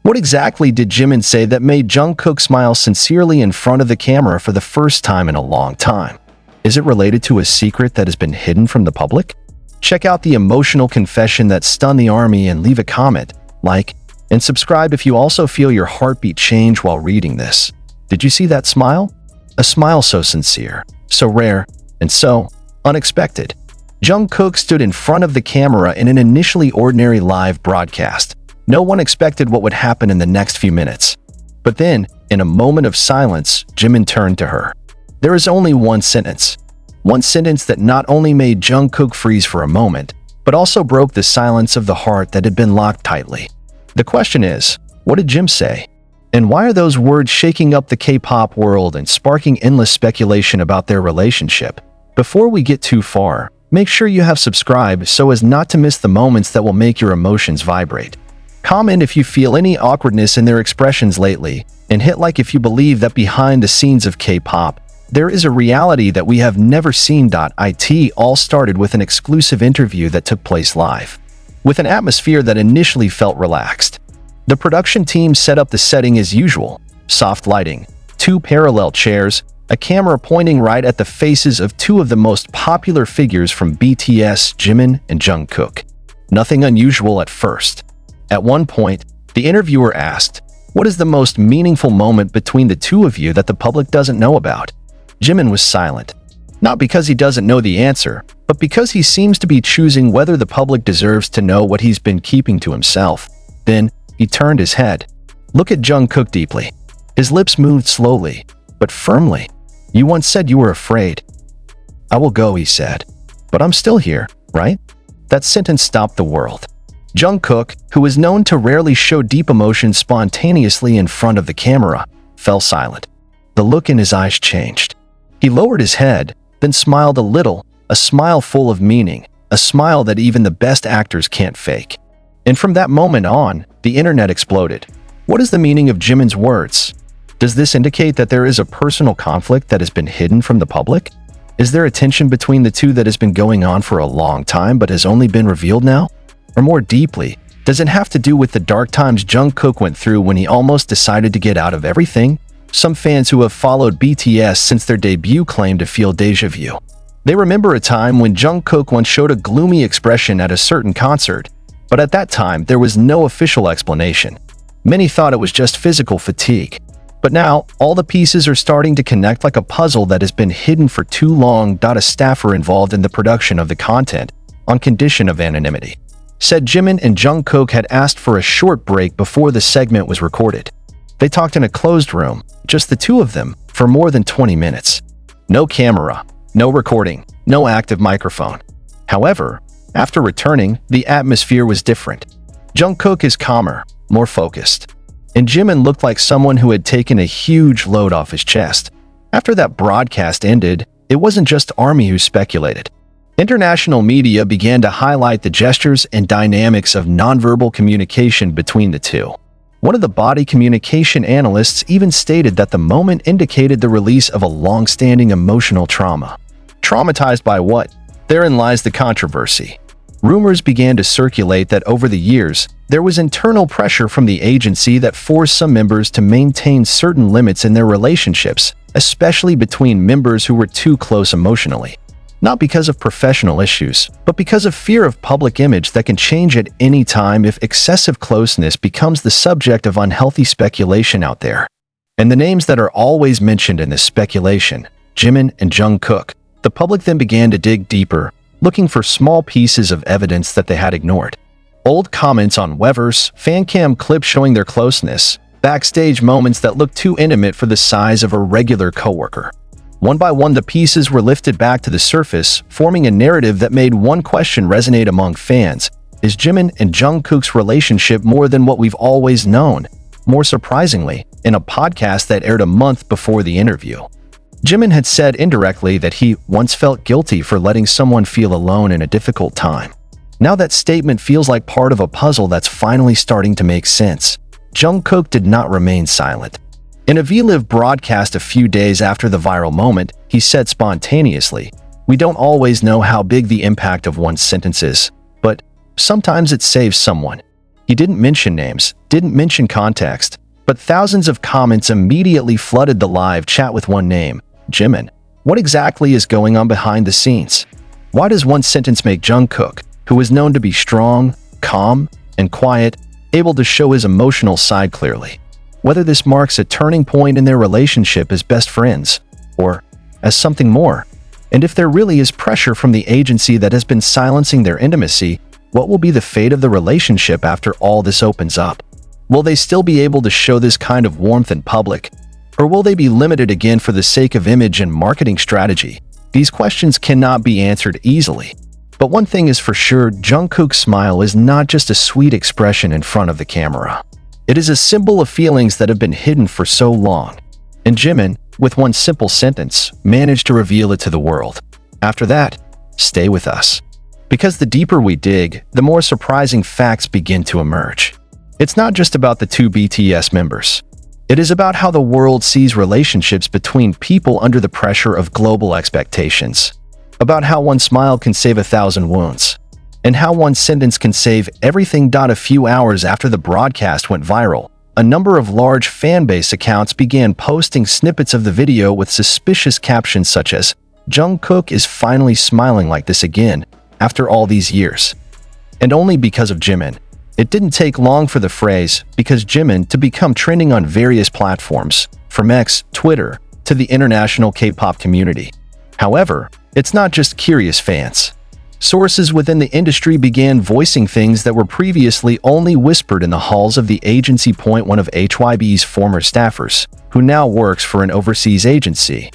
What exactly did Jimin say that made Jungkook smile sincerely in front of the camera for the first time in a long time? Is it related to a secret that has been hidden from the public? Check out the emotional confession that stunned the army and leave a comment, like, and subscribe if you also feel your heartbeat change while reading this. Did you see that smile? A smile so sincere, so rare, and so unexpected. Jungkook stood in front of the camera in an initially ordinary live broadcast. No one expected what would happen in the next few minutes. But then, in a moment of silence, Jimin turned to her. There is only one sentence. One sentence that not only made Jungkook freeze for a moment, but also broke the silence of the heart that had been locked tightly. The question is, what did Jim say? And why are those words shaking up the K-pop world and sparking endless speculation about their relationship? Before we get too far, make sure you have subscribed so as not to miss the moments that will make your emotions vibrate. Comment if you feel any awkwardness in their expressions lately, and hit like if you believe that behind the scenes of K-pop, there is a reality that we have never seen. It all started with an exclusive interview that took place live, with an atmosphere that initially felt relaxed. The production team set up the setting as usual: soft lighting, 2 parallel chairs, a camera pointing right at the faces of 2 of the most popular figures from BTS, Jimin and Jungkook. Nothing unusual at first. At one point, the interviewer asked, "What is the most meaningful moment between the 2 of you that the public doesn't know about?" Jimin was silent. Not because he doesn't know the answer, but because he seems to be choosing whether the public deserves to know what he's been keeping to himself. Then, he turned his head. Look at Jungkook deeply. His lips moved slowly, but firmly. "You once said you were afraid." "I will go," he said. "But I'm still here, right?" That sentence stopped the world. Jungkook, who is known to rarely show deep emotion spontaneously in front of the camera, fell silent. The look in his eyes changed. He lowered his head, then smiled a little, a smile full of meaning, a smile that even the best actors can't fake. And from that moment on, the internet exploded. What is the meaning of Jimin's words? Does this indicate that there is a personal conflict that has been hidden from the public? Is there a tension between the 2 that has been going on for a long time but has only been revealed now? Or more deeply, does it have to do with the dark times Jungkook went through when he almost decided to get out of everything? Some fans who have followed BTS since their debut claim to feel déjà vu. They remember a time when Jungkook once showed a gloomy expression at a certain concert, but at that time there was no official explanation. Many thought it was just physical fatigue. But now, all the pieces are starting to connect like a puzzle that has been hidden for too long. A staffer involved in the production of the content, on condition of anonymity, said Jimin and Jungkook had asked for a short break before the segment was recorded. They talked in a closed room, just the 2 of them, for more than 20 minutes. No camera, no recording, no active microphone. However, after returning, the atmosphere was different. Jungkook is calmer, more focused. And Jimin looked like someone who had taken a huge load off his chest. After that broadcast ended, it wasn't just ARMY who speculated. International media began to highlight the gestures and dynamics of nonverbal communication between the 2. One of the body communication analysts even stated that the moment indicated the release of a long-standing emotional trauma. Traumatized by what? Therein lies the controversy. Rumors began to circulate that over the years, there was internal pressure from the agency that forced some members to maintain certain limits in their relationships, especially between members who were too close emotionally. Not because of professional issues, but because of fear of public image that can change at any time if excessive closeness becomes the subject of unhealthy speculation out there. And the names that are always mentioned in this speculation, Jimin and Jungkook, the public then began to dig deeper, looking for small pieces of evidence that they had ignored. Old comments on Weverse, fancam clips showing their closeness, backstage moments that looked too intimate for the size of a regular coworker. One by one, the pieces were lifted back to the surface, forming a narrative that made one question resonate among fans. Is Jimin and Jungkook's relationship more than what we've always known? More surprisingly, in a podcast that aired a month before the interview, Jimin had said indirectly that he once felt guilty for letting someone feel alone in a difficult time. Now that statement feels like part of a puzzle that's finally starting to make sense. Jungkook did not remain silent. In a VLive broadcast a few days after the viral moment, he said spontaneously, "We don't always know how big the impact of one's sentence is, but sometimes it saves someone." He didn't mention names, didn't mention context, but thousands of comments immediately flooded the live chat with one name, Jimin. What exactly is going on behind the scenes? Why does one sentence make Jungkook, who is known to be strong, calm, and quiet, able to show his emotional side clearly? Whether this marks a turning point in their relationship as best friends, or as something more, and if there really is pressure from the agency that has been silencing their intimacy, what will be the fate of the relationship after all this opens up? Will they still be able to show this kind of warmth in public? Or will they be limited again for the sake of image and marketing strategy? These questions cannot be answered easily. But one thing is for sure, Jungkook's smile is not just a sweet expression in front of the camera. It is a symbol of feelings that have been hidden for so long. And Jimin, with one simple sentence, managed to reveal it to the world. After that, stay with us. Because the deeper we dig, the more surprising facts begin to emerge. It's not just about the two BTS members. It is about how the world sees relationships between people under the pressure of global expectations. About how one smile can save 1,000 wounds. And how one sentence can save everything. A few hours after the broadcast went viral, a number of large fanbase accounts began posting snippets of the video with suspicious captions such as, "Jungkook is finally smiling like this again, after all these years." And only because of Jimin. It didn't take long for the phrase, "because Jimin," to become trending on various platforms, from X, Twitter, to the international K-pop community. However, it's not just curious fans. Sources within the industry began voicing things that were previously only whispered in the halls of the agency. One of HYB's former staffers, who now works for an overseas agency,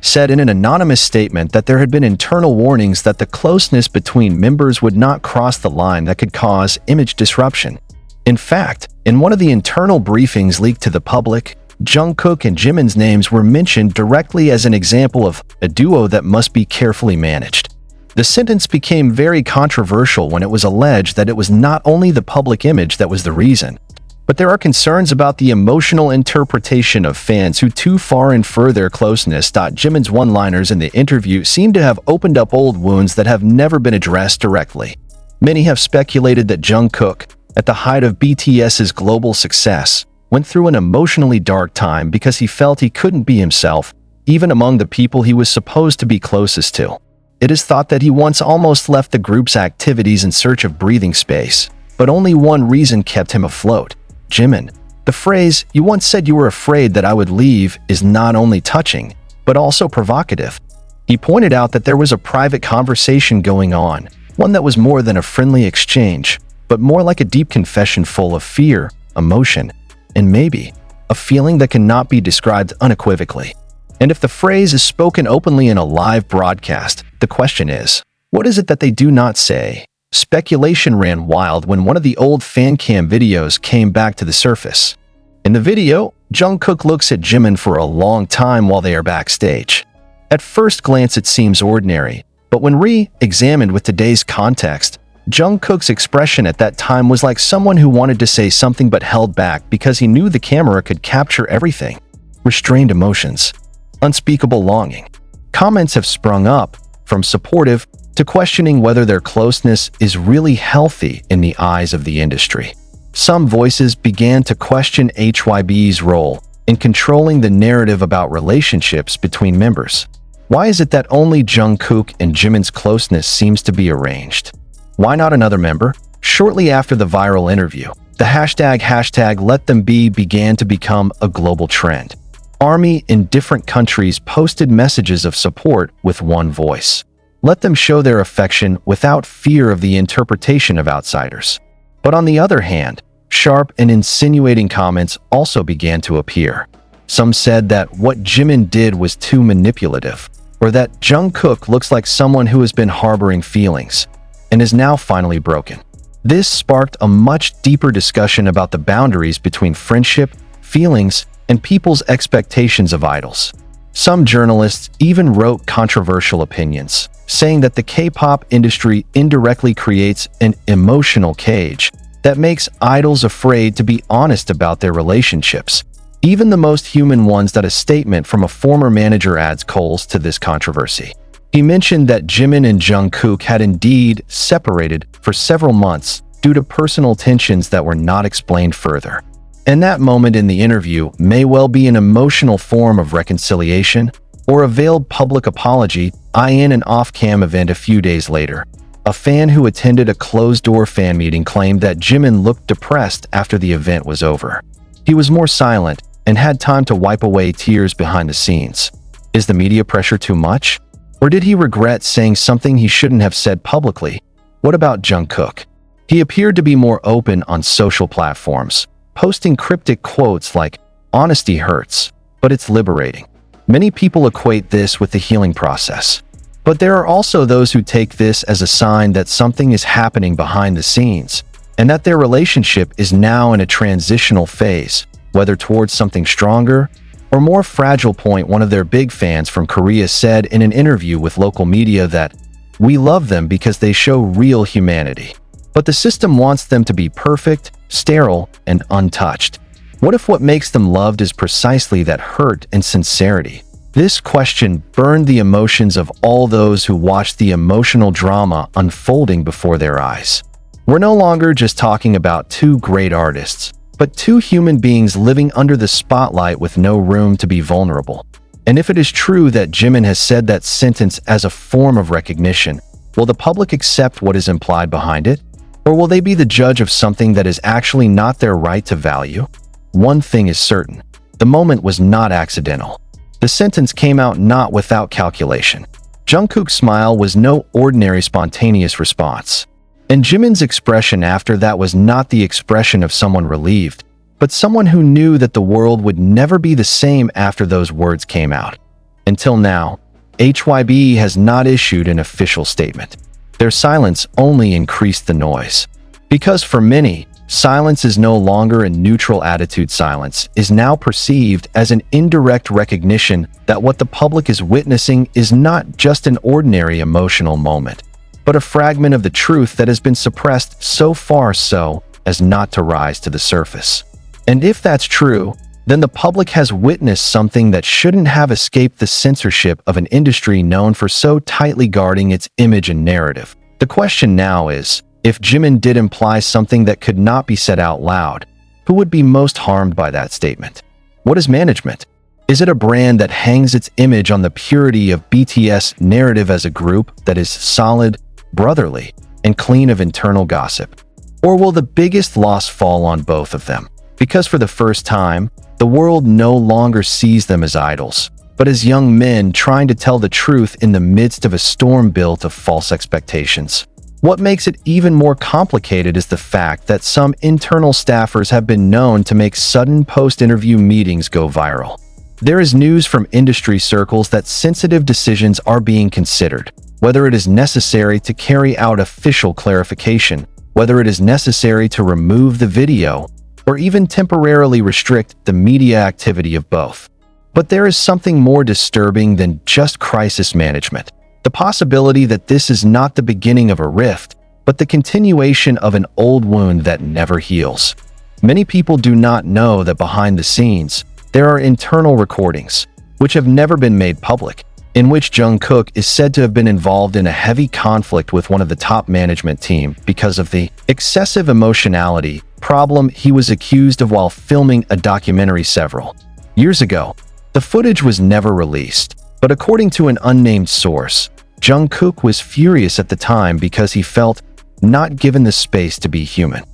said in an anonymous statement that there had been internal warnings that the closeness between members would not cross the line that could cause image disruption. In fact, in one of the internal briefings leaked to the public, Jungkook and Jimin's names were mentioned directly as an example of a duo that must be carefully managed. The sentence became very controversial when it was alleged that it was not only the public image that was the reason, but there are concerns about the emotional interpretation of fans who too far infer their closeness. Jimin's one-liners in the interview seem to have opened up old wounds that have never been addressed directly. Many have speculated that Jungkook, at the height of BTS's global success, went through an emotionally dark time because he felt he couldn't be himself, even among the people he was supposed to be closest to. It is thought that he once almost left the group's activities in search of breathing space, but only one reason kept him afloat: Jimin. The phrase, "You once said you were afraid that I would leave," is not only touching, but also provocative. He pointed out that there was a private conversation going on, one that was more than a friendly exchange, but more like a deep confession full of fear, emotion, and maybe a feeling that cannot be described unequivocally. And if the phrase is spoken openly in a live broadcast, the question is, what is it that they do not say? Speculation ran wild when one of the old fan cam videos came back to the surface. In the video, Jungkook looks at Jimin for a long time while they are backstage. At first glance it seems ordinary, but when re-examined with today's context, Jungkook's expression at that time was like someone who wanted to say something but held back because he knew the camera could capture everything. Restrained emotions. Unspeakable longing. Comments have sprung up, from supportive to questioning whether their closeness is really healthy in the eyes of the industry. Some voices began to question HYB's role in controlling the narrative about relationships between members. Why is it that only Jungkook and Jimin's closeness seems to be arranged? Why not another member? Shortly after the viral interview, the hashtag #LetThemBe began to become a global trend. Army in different countries posted messages of support with one voice. Let them show their affection without fear of the interpretation of outsiders. But on the other hand, sharp and insinuating comments also began to appear. Some said that what Jimin did was too manipulative, or that Jungkook looks like someone who has been harboring feelings and is now finally broken. This sparked a much deeper discussion about the boundaries between friendship, feelings, and people's expectations of idols. Some journalists even wrote controversial opinions, saying that the K-pop industry indirectly creates an emotional cage that makes idols afraid to be honest about their relationships, even the most human ones. A statement from a former manager adds coals to this controversy. He mentioned that Jimin and Jungkook had indeed separated for several months, due to personal tensions that were not explained further. And that moment in the interview may well be an emotional form of reconciliation or a veiled public apology. In an off-cam event a few days later, a fan who attended a closed-door fan meeting claimed that Jimin looked depressed after the event was over. He was more silent and had time to wipe away tears behind the scenes. Is the media pressure too much? Or did he regret saying something he shouldn't have said publicly? What about Jungkook? He appeared to be more open on social platforms, posting cryptic quotes like, "Honesty hurts, but it's liberating." Many people equate this with the healing process. But there are also those who take this as a sign that something is happening behind the scenes, and that their relationship is now in a transitional phase, whether towards something stronger or more fragile. One of their big fans from Korea said in an interview with local media that, "We love them because they show real humanity. But the system wants them to be perfect, sterile, and untouched. What if what makes them loved is precisely that hurt and sincerity?" This question burned the emotions of all those who watched the emotional drama unfolding before their eyes. We're no longer just talking about two great artists, but two human beings living under the spotlight with no room to be vulnerable. And if it is true that Jimin has said that sentence as a form of recognition, will the public accept what is implied behind it? Or will they be the judge of something that is actually not their right to value? One thing is certain: the moment was not accidental. The sentence came out not without calculation. Jungkook's smile was no ordinary spontaneous response. And Jimin's expression after that was not the expression of someone relieved, but someone who knew that the world would never be the same after those words came out. Until now, HYB has not issued an official statement. Their silence only increased the noise. Because for many, silence is no longer a neutral attitude. Silence is now perceived as an indirect recognition that what the public is witnessing is not just an ordinary emotional moment, but a fragment of the truth that has been suppressed so far so as not to rise to the surface. And if that's true, then the public has witnessed something that shouldn't have escaped the censorship of an industry known for so tightly guarding its image and narrative. The question now is, if Jimin did imply something that could not be said out loud, who would be most harmed by that statement? What is management? Is it a brand that hangs its image on the purity of BTS narrative as a group that is solid, brotherly, and clean of internal gossip? Or will the biggest loss fall on both of them? Because for the first time, the world no longer sees them as idols, but as young men trying to tell the truth in the midst of a storm built of false expectations. What makes it even more complicated is the fact that some internal staffers have been known to make sudden post-interview meetings go viral. There is news from industry circles that sensitive decisions are being considered, whether it is necessary to carry out official clarification, whether it is necessary to remove the video, or even temporarily restrict the media activity of both. But there is something more disturbing than just crisis management. The possibility that this is not the beginning of a rift, but the continuation of an old wound that never heals. Many people do not know that behind the scenes, there are internal recordings, which have never been made public, in which Jungkook is said to have been involved in a heavy conflict with one of the top management team because of the excessive emotionality problem he was accused of while filming a documentary several years ago. The footage was never released, but according to an unnamed source, Jungkook was furious at the time because he felt not given the space to be human.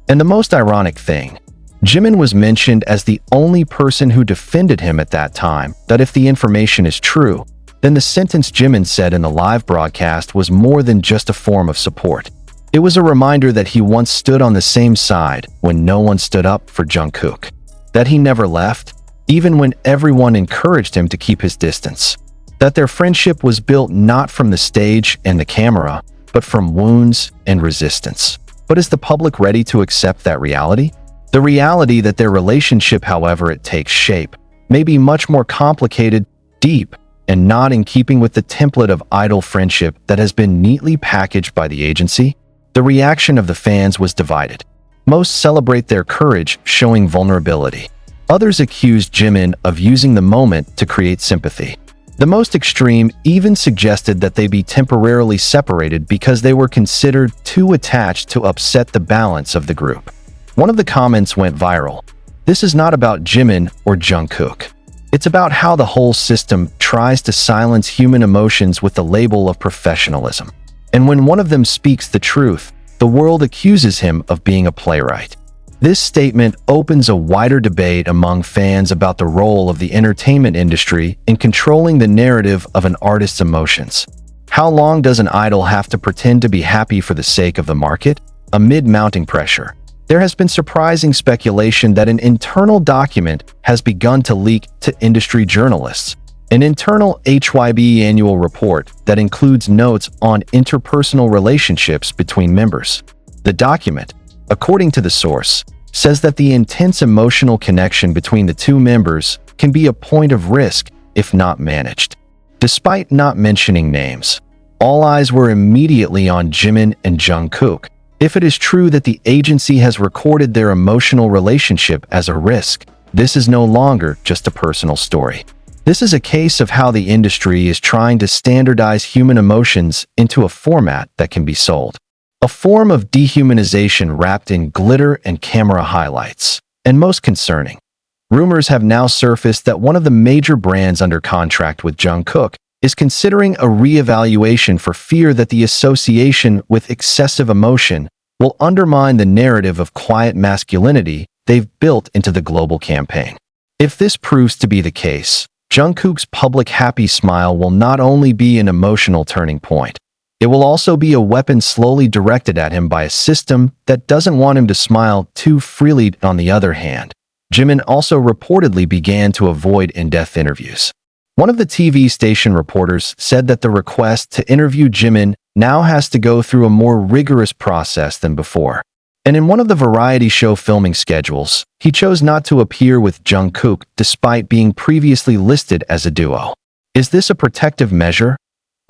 And the most ironic thing, Jimin was mentioned as the only person who defended him at that time, that if the information is true, then the sentence Jimin said in the live broadcast was more than just a form of support. It was a reminder that he once stood on the same side when no one stood up for Jungkook, that he never left, even when everyone encouraged him to keep his distance, that their friendship was built not from the stage and the camera, but from wounds and resistance. But is the public ready to accept that reality? The reality that their relationship, however it takes shape, may be much more complicated, deep, and not in keeping with the template of idol friendship that has been neatly packaged by the agency. The reaction of the fans was divided. Most celebrate their courage, showing vulnerability. Others accused Jimin of using the moment to create sympathy. The most extreme even suggested that they be temporarily separated because they were considered too attached to upset the balance of the group. One of the comments went viral. "This is not about Jimin or Jungkook. It's about how the whole system tries to silence human emotions with the label of professionalism. And when one of them speaks the truth, the world accuses him of being a playwright." This statement opens a wider debate among fans about the role of the entertainment industry in controlling the narrative of an artist's emotions. How long does an idol have to pretend to be happy for the sake of the market? Amid mounting pressure, there has been surprising speculation that an internal document has begun to leak to industry journalists. An internal HYB annual report that includes notes on interpersonal relationships between members. The document, according to the source, says that the intense emotional connection between the two members can be a point of risk if not managed. Despite not mentioning names, all eyes were immediately on Jimin and Jungkook. If it is true that the agency has recorded their emotional relationship as a risk, this is no longer just a personal story. This is a case of how the industry is trying to standardize human emotions into a format that can be sold. A form of dehumanization wrapped in glitter and camera highlights. And most concerning, rumors have now surfaced that one of the major brands under contract with Jungkook is considering a re-evaluation for fear that the association with excessive emotion will undermine the narrative of quiet masculinity they've built into the global campaign. If this proves to be the case, Jungkook's public happy smile will not only be an emotional turning point, it will also be a weapon slowly directed at him by a system that doesn't want him to smile too freely. On the other hand, Jimin also reportedly began to avoid in-depth interviews. One of the TV station reporters said that the request to interview Jimin now has to go through a more rigorous process than before. And in one of the variety show filming schedules, he chose not to appear with Jungkook despite being previously listed as a duo. Is this a protective measure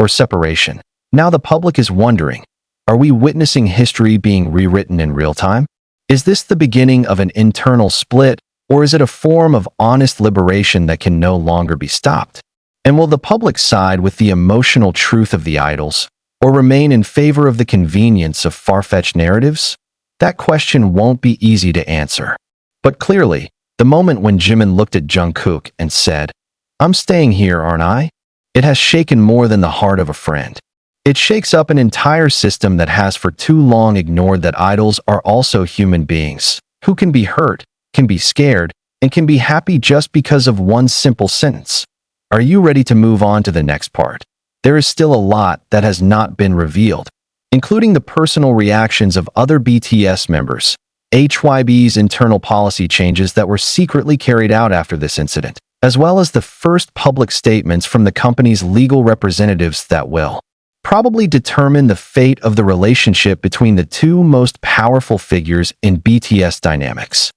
or separation? Now the public is wondering, are we witnessing history being rewritten in real time? Is this the beginning of an internal split, or is it a form of honest liberation that can no longer be stopped? And will the public side with the emotional truth of the idols, or remain in favor of the convenience of far-fetched narratives? That question won't be easy to answer. But clearly, the moment when Jimin looked at Jungkook and said, "I'm staying here, aren't I?" it has shaken more than the heart of a friend. It shakes up an entire system that has for too long ignored that idols are also human beings, who can be hurt, can be scared, and can be happy just because of one simple sentence. Are you ready to move on to the next part? There is still a lot that has not been revealed, including the personal reactions of other BTS members, HYB's internal policy changes that were secretly carried out after this incident, as well as the first public statements from the company's legal representatives that will probably determine the fate of the relationship between the two most powerful figures in BTS dynamics.